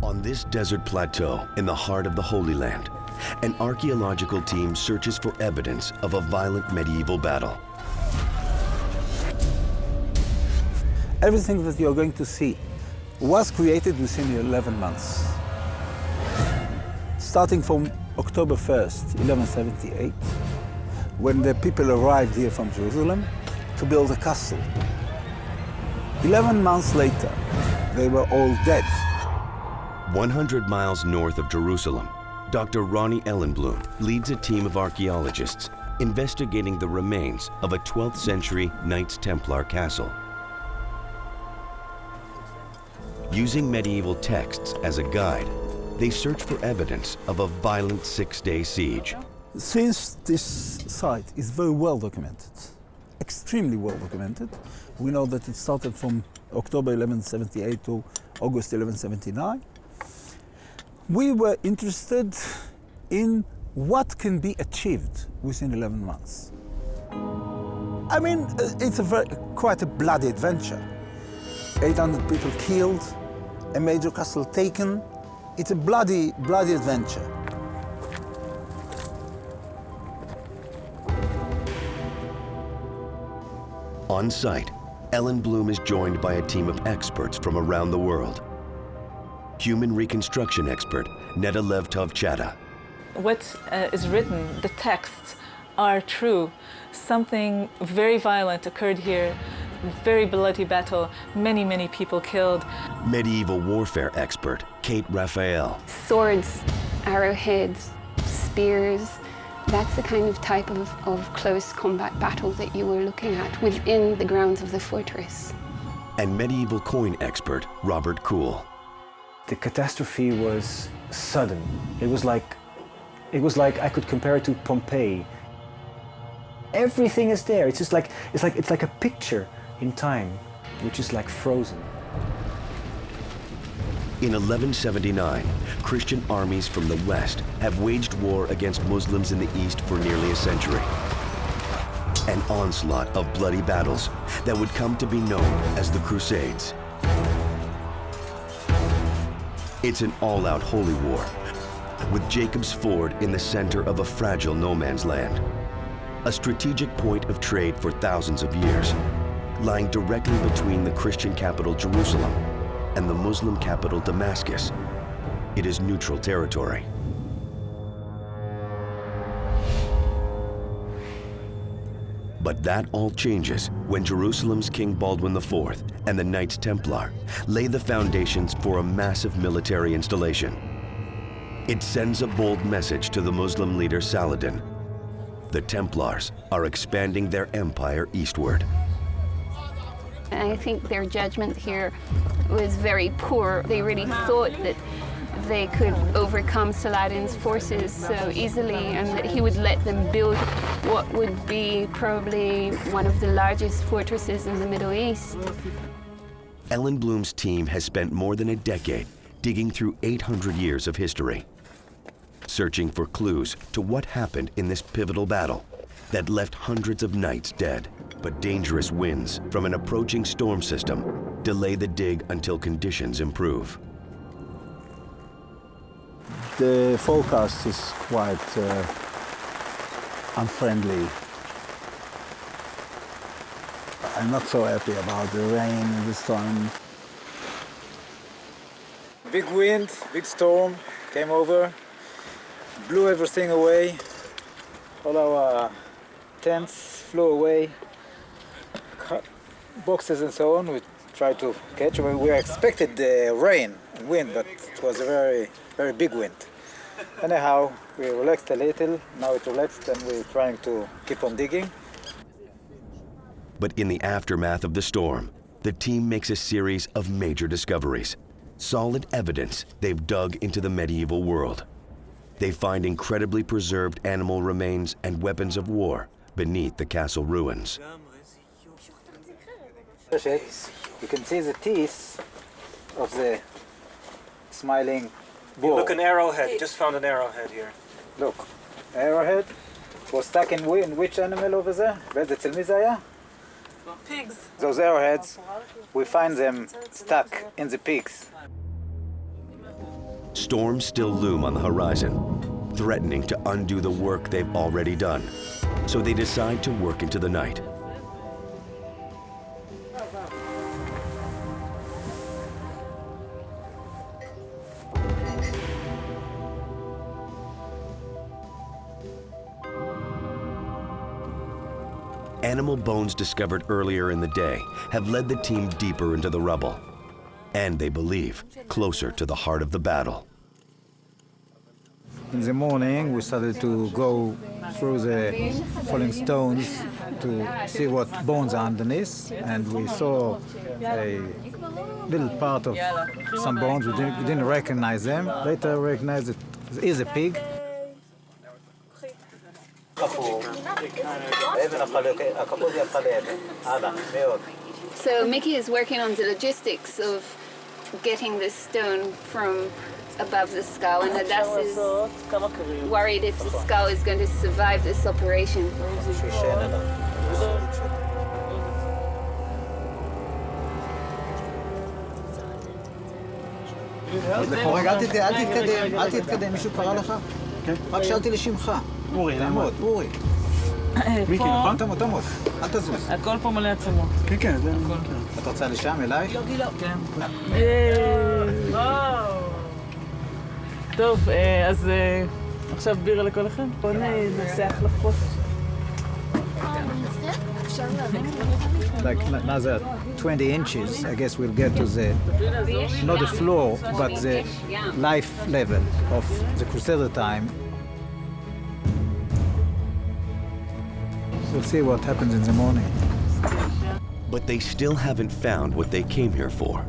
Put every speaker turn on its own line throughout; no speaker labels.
On this desert plateau in the heart of the Holy Land, an archaeological team searches for evidence of a violent medieval battle.
Everything that you're going to see was created within 11 months. Starting from October 1st, 1178, when the people arrived here from Jerusalem to build a castle. 11 months later, they were all dead.
100 miles north of Jerusalem, Dr. Ronnie Ellenblum leads a team of archaeologists investigating the remains of a 12th century Knights Templar castle. Using medieval texts as a guide, they search for evidence of a violent 6-day siege.
Since this site is very well documented, extremely well documented, we know that it started from October 1178 to August 1179. We were interested in what can be achieved within 11 months. I mean, it's quite a bloody adventure. 800 people killed, a major castle taken. It's a bloody, bloody adventure.
On site, Ellenblum is joined by a team of experts from around the world. Human reconstruction expert Neda Levtov-Chata.
What is written, the texts, are true. Something very violent occurred here, very bloody battle, many, many people killed.
Medieval warfare expert Kate Raphael.
Swords, arrowheads, spears, that's the kind of type of close combat battle that you were looking at within the grounds of the fortress.
And medieval coin expert Robert Kuhl.
The catastrophe was sudden. It was like I could compare it to Pompeii. Everything is there. It's just like it's like a picture in time, which is like frozen.
In 1179, Christian armies from the West have waged war against Muslims in the East for nearly a century. An onslaught of bloody battles that would come to be known as the Crusades. It's an all-out holy war, with Jacob's Ford in the center of a fragile no man's land. A strategic point of trade for thousands of years, lying directly between the Christian capital Jerusalem and the Muslim capital Damascus. It is neutral territory. But that all changes when Jerusalem's King Baldwin IV and the Knights Templar lay the foundations for a massive military installation. It sends a bold message to the Muslim leader Saladin. The Templars are expanding their empire eastward.
I think their judgment here was very poor. They really thought that they could overcome Saladin's forces so easily and that he would let them build what would be probably one of the largest fortresses in the Middle East.
Ellenblum's team has spent more than a decade digging through 800 years of history, searching for clues to what happened in this pivotal battle that left hundreds of knights dead. But dangerous winds from an approaching storm system delay the dig until conditions improve.
The forecast is quite unfriendly. I'm not so happy about the rain and the storm.
Big wind, big storm came over, blew everything away. All our tents flew away, boxes and so on. We tried to catch. We expected the rain and wind, but it was a very, very big wind. Anyhow, we relaxed a little. Now it relaxed and we're trying to keep on digging.
But in the aftermath of the storm, the team makes a series of major discoveries. Solid evidence they've dug into the medieval world. They find incredibly preserved animal remains and weapons of war beneath the castle ruins.
You can see the teeth of the smiling boar.
Look, an arrowhead. You just found an arrowhead here.
Look, arrowhead was stuck in which animal over there? באיזה מי זה היה?
Pigs.
Those arrowheads, we find them stuck in the pigs.
Storms still loom on the horizon, threatening to undo the work they've already done. So they decide to work into the night. Animal bones discovered earlier in the day have led the team deeper into the rubble, and they believe closer to the heart of the battle.
In the morning, we started to go through the falling stones to see what bones are underneath, and we saw a little part of some bones. We didn't recognize them. Later, we recognized it is a pig.
So Mickey is working on the logistics of getting this stone from above the skull, and Hadass is worried if the skull is going to survive this operation.
רגע, אל תתקדם, מישהו קרא לך? רק שאלתי לשמך. אורי, תעמוד, אורי. מיקי, נכון? תעמוד, אל תזוז.
הכל פה מלא עצמות.
כן, כן, זה...
אתה רוצה לשם, אליי?
כן. טוב, אז עכשיו בירה לכל אחד. בואו נעשה החלפות.
Like another 20 inches, I guess we'll get to the, not the floor, but the life level of the Crusader time. We'll see what happens in the morning.
But they still haven't found what they came here for.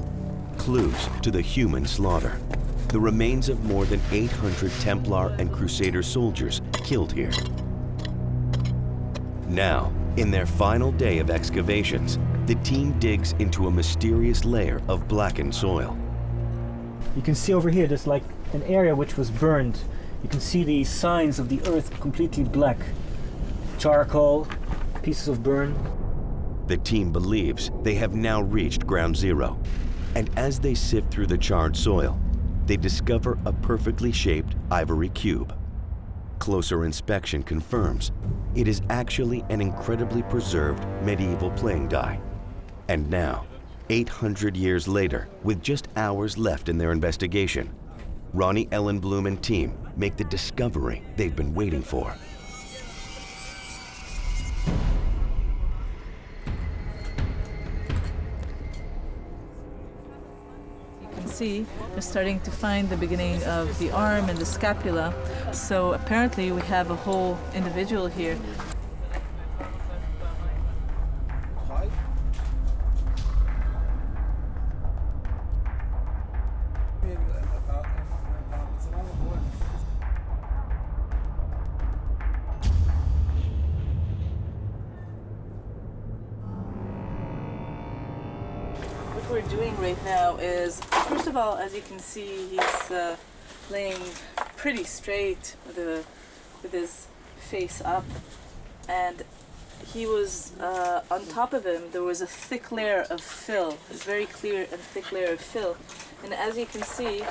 Clues to the human slaughter. The remains of more than 800 Templar and Crusader soldiers killed here. Now, in their final day of excavations, the team digs into a mysterious layer of blackened soil.
You can see over here, there's like an area which was burned. You can see the signs of the earth completely black. Charcoal, pieces of burn.
The team believes they have now reached ground zero. And as they sift through the charred soil, they discover a perfectly shaped ivory cube. Closer inspection confirms it is actually an incredibly preserved medieval playing die. And now, 800 years later, with just hours left in their investigation, Ronnie Ellenblum and team make the discovery they've been waiting for.
See, they're starting to find the beginning of the arm and the scapula. So apparently we have a whole individual here. What we're doing right now is, first of all, as you can see, he's laying pretty straight with his face up, and he was on top of him there was a thick layer of fill, a very clear and thick layer of fill, and as you can see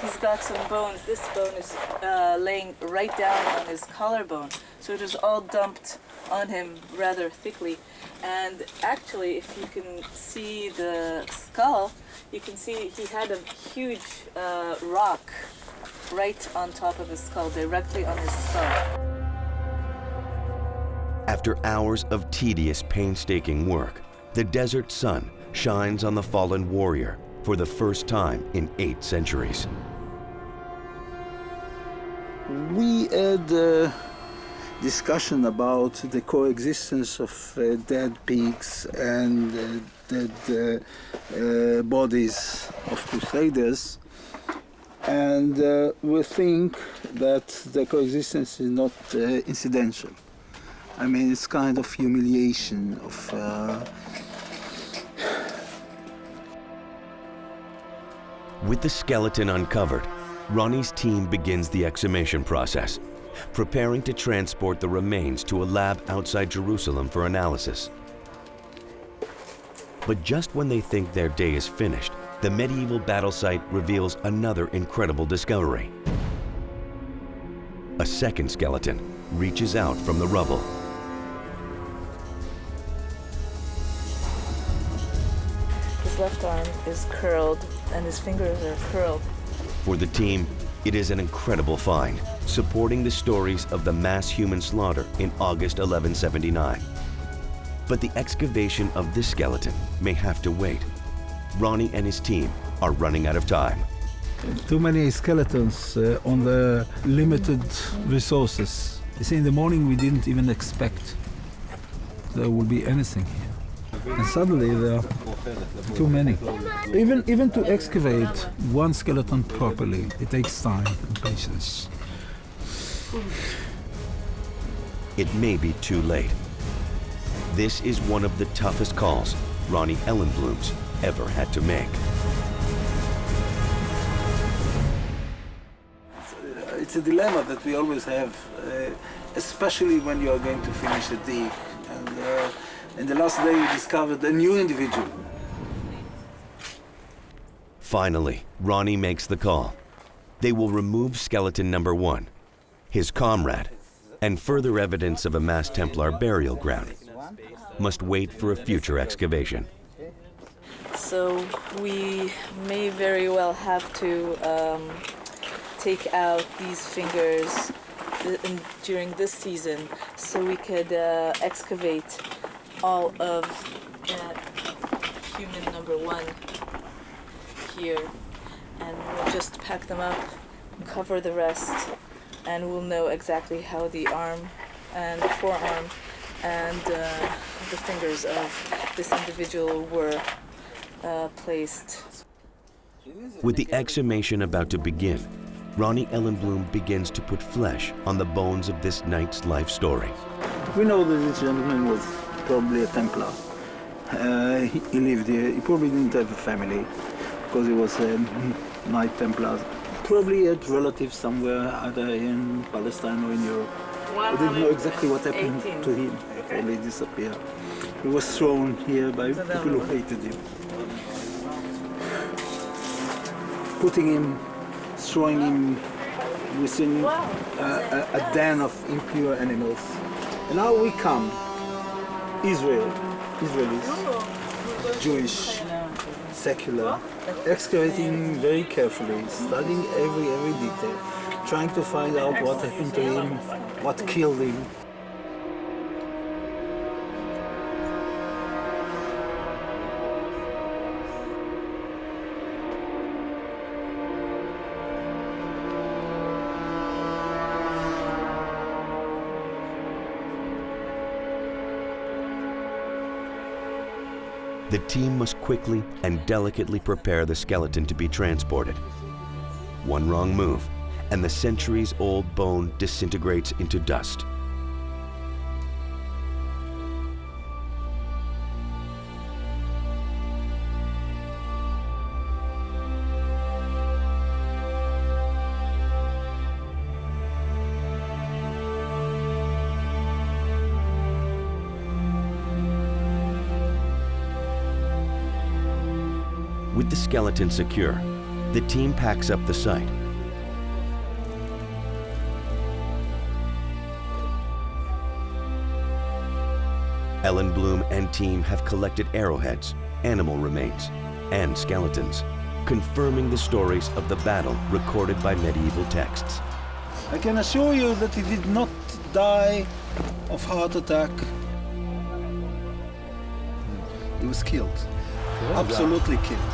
he's got some bones. This bone is laying right down on his collarbone, so it was all dumped on him rather thickly. And actually, if you can see the skull, you can see he had a huge rock right on top of his skull, directly on his skull.
After hours of tedious, painstaking work, the desert sun shines on the fallen warrior for the first time in 8 centuries.
We had discussion about the coexistence of dead pigs and dead bodies of Crusaders, and we think that the coexistence is not incidental. I mean, it's kind of humiliation of
With the skeleton uncovered, Ronnie's team begins the exhumation process, preparing to transport the remains to a lab outside Jerusalem for analysis. But just when they think their day is finished, the medieval battle site reveals another incredible discovery. A second skeleton reaches out from the rubble.
His left arm is curled and his fingers are curled.
For the team, it is an incredible find, supporting the stories of the mass human slaughter in August 1179. But the excavation of this skeleton may have to wait. Ronnie and his team are running out of time.
Too many skeletons on the limited resources. You see, in the morning we didn't even expect there would be anything here. And suddenly there are too many. Even to excavate one skeleton properly, it takes time and patience.
It may be too late. This is one of the toughest calls Ronnie Ellenbloom's ever had to make.
It's a dilemma that we always have, especially when you are going to finish a dig. And in the last day you discovered a new individual.
Finally, Ronnie makes the call. They will remove skeleton number 1, his comrade, and further evidence of a mass Templar burial ground must wait for a future excavation.
So we may very well have to take out these fingers during this season so we could excavate all of human number 1 here, and we'll just pack them up, cover the rest, and we'll know exactly how the arm and the forearm and the fingers of this individual were placed.
With the exhumation about to begin, Ronnie Ellenbloom begins to put flesh on the bones of this knight's life story.
We know that this gentleman was probably a Templar. He lived here. He probably didn't have a family because he was a Knight Templar. Probably had relatives somewhere, either in Palestine or in Europe. We didn't know exactly what happened to him. He probably disappeared. He was thrown here by people who hated him. Putting him, throwing him within a den of impure animals. And now we come, Israelis, Jewish, secular, excavating very carefully, studying every detail, trying to find out what happened to him, what killed him.
The team must quickly and delicately prepare the skeleton to be transported. One wrong move, and the centuries-old bone disintegrates into dust. With the skeleton secure, the team packs up the site. Ellenbloom and team have collected arrowheads, animal remains, and skeletons, confirming the stories of the battle recorded by medieval texts.
I can assure you that he did not die of heart attack. He was killed, absolutely killed.